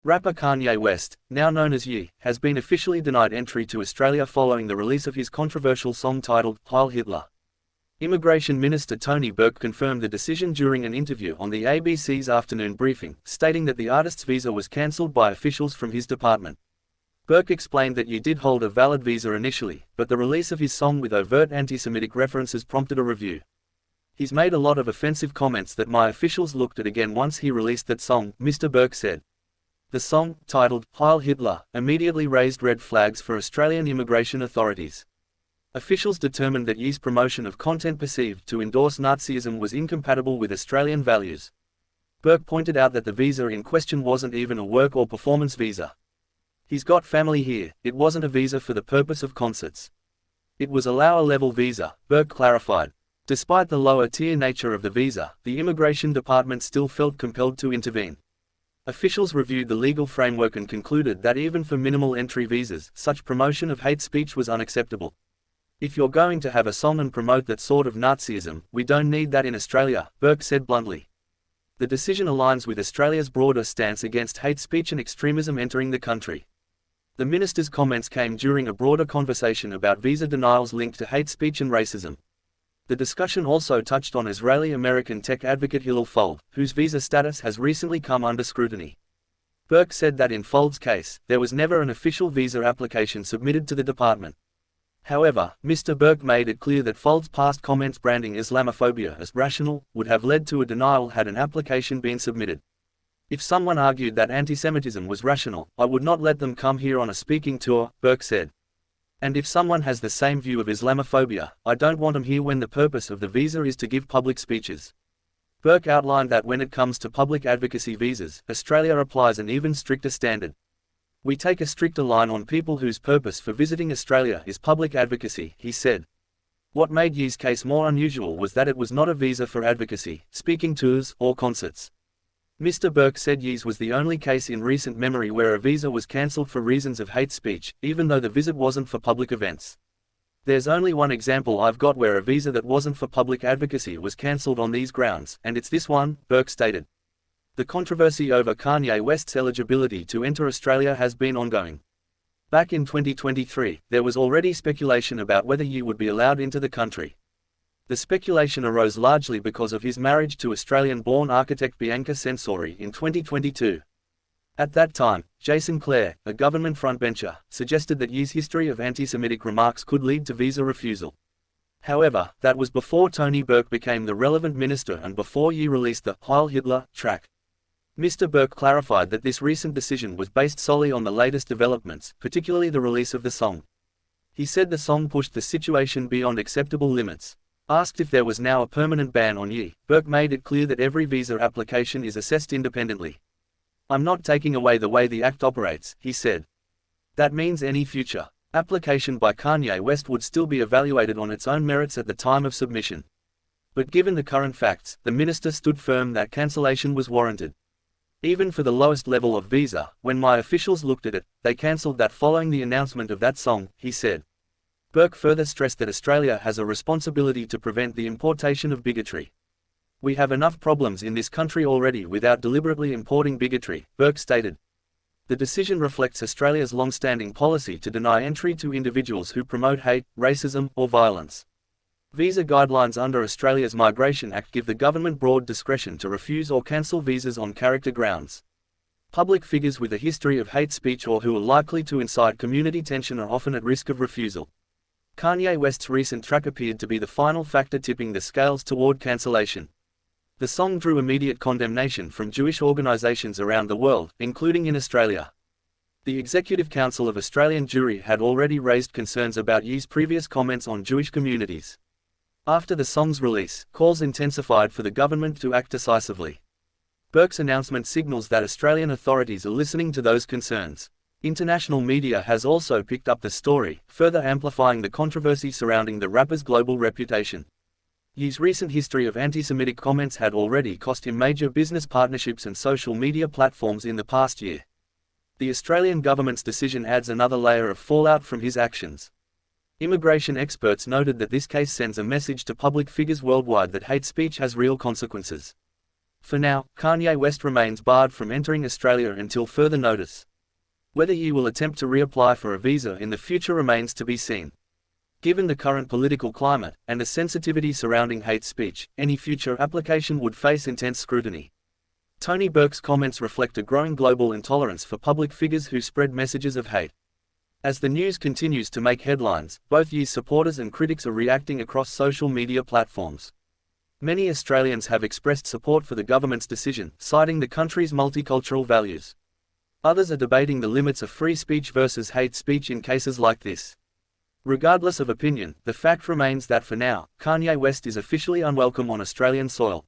Rapper Kanye West, now known as Ye, has been officially denied entry to Australia following the release of his controversial song titled Heil Hitler. Immigration Minister Tony Burke confirmed the decision during an interview on the ABC's afternoon briefing, stating that the artist's visa was cancelled by officials from his department. Burke explained that Ye did hold a valid visa initially, but the release of his song with overt anti-Semitic references prompted a review. He's made a lot of offensive comments that my officials looked at again once he released that song, Mr. Burke said. The song, titled Heil Hitler, immediately raised red flags for Australian immigration authorities. Officials determined that Ye's promotion of content perceived to endorse Nazism was incompatible with Australian values. Burke pointed out that the visa in question wasn't even a work or performance visa. He's got family here, it wasn't a visa for the purpose of concerts. It was a lower-level visa, Burke clarified. Despite the lower-tier nature of the visa, the Immigration Department still felt compelled to intervene. Officials reviewed the legal framework and concluded that even for minimal entry visas, such promotion of hate speech was unacceptable. If you're going to have a song and promote that sort of Nazism, we don't need that in Australia, Burke said bluntly. The decision aligns with Australia's broader stance against hate speech and extremism entering the country. The minister's comments came during a broader conversation about visa denials linked to hate speech and racism. The discussion also touched on Israeli-American tech advocate Hillel Fuld, whose visa status has recently come under scrutiny. Burke said that in Fuld's case, there was never an official visa application submitted to the department. However, Mr. Burke made it clear that Fuld's past comments branding Islamophobia as rational would have led to a denial had an application been submitted. If someone argued that antisemitism was rational, I would not let them come here on a speaking tour, Burke said. And if someone has the same view of Islamophobia, I don't want them here when the purpose of the visa is to give public speeches. Burke outlined that when it comes to public advocacy visas, Australia applies an even stricter standard. We take a stricter line on people whose purpose for visiting Australia is public advocacy, he said. What made Ye's case more unusual was that it was not a visa for advocacy, speaking tours, or concerts. Mr. Burke said Ye's was the only case in recent memory where a visa was cancelled for reasons of hate speech, even though the visit wasn't for public events. There's only one example I've got where a visa that wasn't for public advocacy was cancelled on these grounds, and it's this one, Burke stated. The controversy over Kanye West's eligibility to enter Australia has been ongoing. Back in 2023, there was already speculation about whether Ye would be allowed into the country. The speculation arose largely because of his marriage to Australian-born architect Bianca Censori in 2022. At that time, Jason Clare, a government frontbencher, suggested that Ye's history of anti-Semitic remarks could lead to visa refusal. However, that was before Tony Burke became the relevant minister and before Ye released the Heil Hitler track. Mr. Burke clarified that this recent decision was based solely on the latest developments, particularly the release of the song. He said the song pushed the situation beyond acceptable limits. Asked if there was now a permanent ban on Ye, Burke made it clear that every visa application is assessed independently. I'm not taking away the way the Act operates, he said. That means any future application by Kanye West would still be evaluated on its own merits at the time of submission. But given the current facts, the minister stood firm that cancellation was warranted. Even for the lowest level of visa, when my officials looked at it, they cancelled that following the announcement of that song, he said. Burke further stressed that Australia has a responsibility to prevent the importation of bigotry. We have enough problems in this country already without deliberately importing bigotry, Burke stated. The decision reflects Australia's long-standing policy to deny entry to individuals who promote hate, racism, or violence. Visa guidelines under Australia's Migration Act give the government broad discretion to refuse or cancel visas on character grounds. Public figures with a history of hate speech or who are likely to incite community tension are often at risk of refusal. Kanye West's recent track appeared to be the final factor tipping the scales toward cancellation. The song drew immediate condemnation from Jewish organisations around the world, including in Australia. The Executive Council of Australian Jewry had already raised concerns about Ye's previous comments on Jewish communities. After the song's release, calls intensified for the government to act decisively. Burke's announcement signals that Australian authorities are listening to those concerns. International media has also picked up the story, further amplifying the controversy surrounding the rapper's global reputation. Ye's recent history of anti-Semitic comments had already cost him major business partnerships and social media platforms in the past year. The Australian government's decision adds another layer of fallout from his actions. Immigration experts noted that this case sends a message to public figures worldwide that hate speech has real consequences. For now, Kanye West remains barred from entering Australia until further notice. Whether he will attempt to reapply for a visa in the future remains to be seen. Given the current political climate, and the sensitivity surrounding hate speech, any future application would face intense scrutiny. Tony Burke's comments reflect a growing global intolerance for public figures who spread messages of hate. As the news continues to make headlines, both Ye's supporters and critics are reacting across social media platforms. Many Australians have expressed support for the government's decision, citing the country's multicultural values. Others are debating the limits of free speech versus hate speech in cases like this. Regardless of opinion, the fact remains that for now, Kanye West is officially unwelcome on Australian soil.